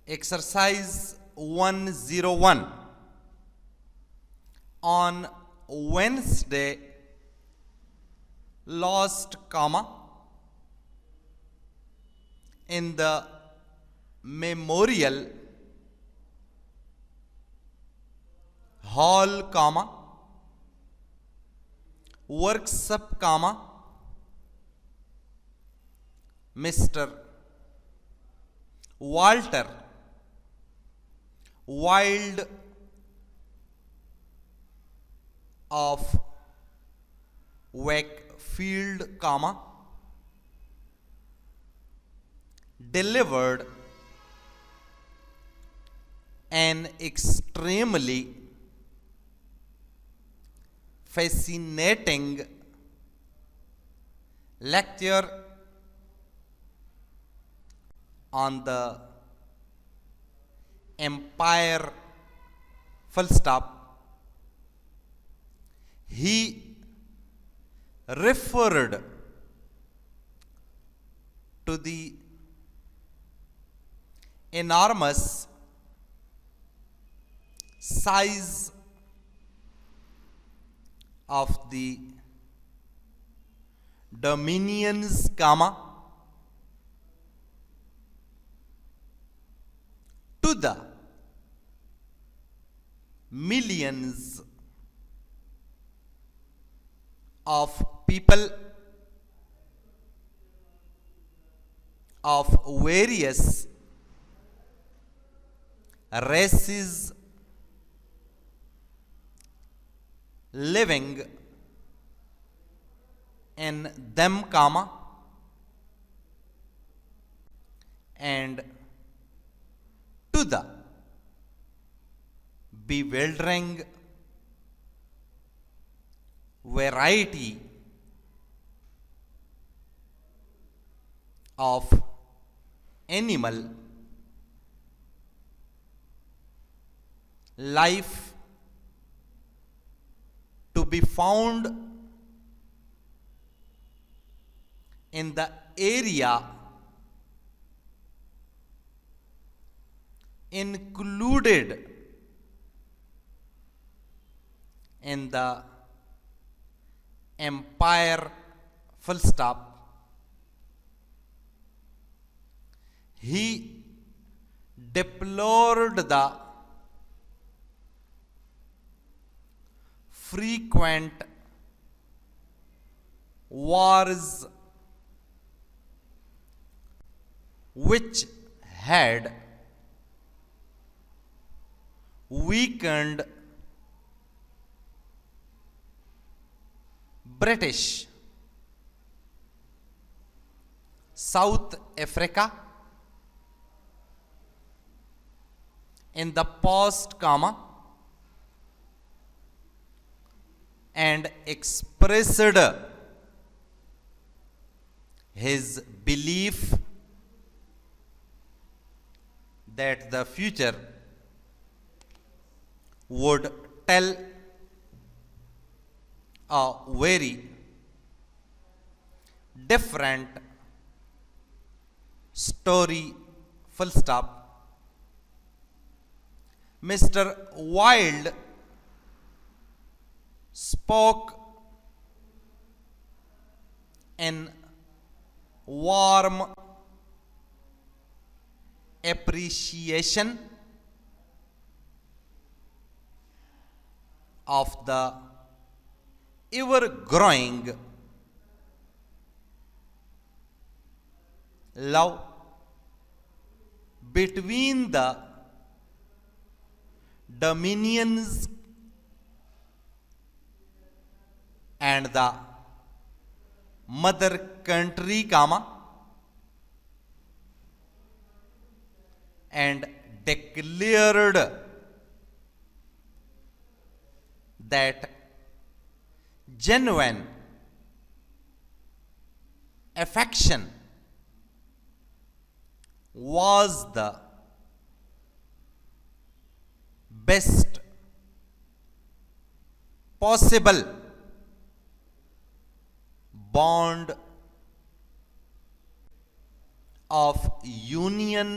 Exercise 101. On Wednesday last, in the memorial hall, workshop, Mr. Walter Wild of Wakefield, delivered an extremely fascinating lecture on the empire, full stop. He referred to the enormous size of the dominions, to the millions of people of various races living in them, and to the bewildering variety of animal life to be found in the area, included in the empire, full stop. He deplored the frequent wars which had weakened British South Africa in the past, and expressed his belief that the future would tell a very different story, full stop. Mr. Wild spoke in warm appreciation of the ever-growing love between the dominions and the mother country, and declared that genuine affection was the best possible bond of union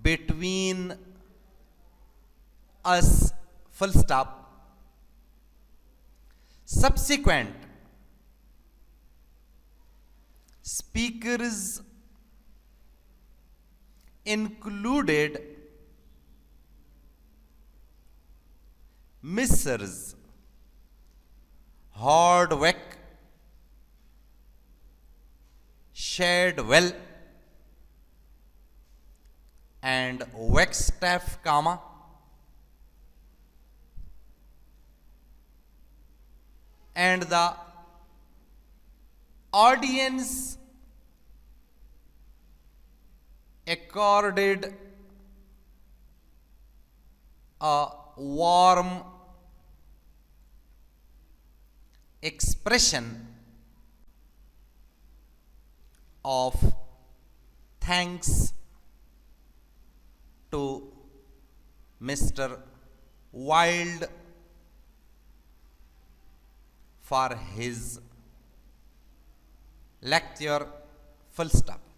between us, full stop. Subsequent speakers included Messrs. Hardwick, Shadwell, and Wagstaff, and the audience accorded a warm expression of thanks to Mr. Wilde for his lecture, full stop.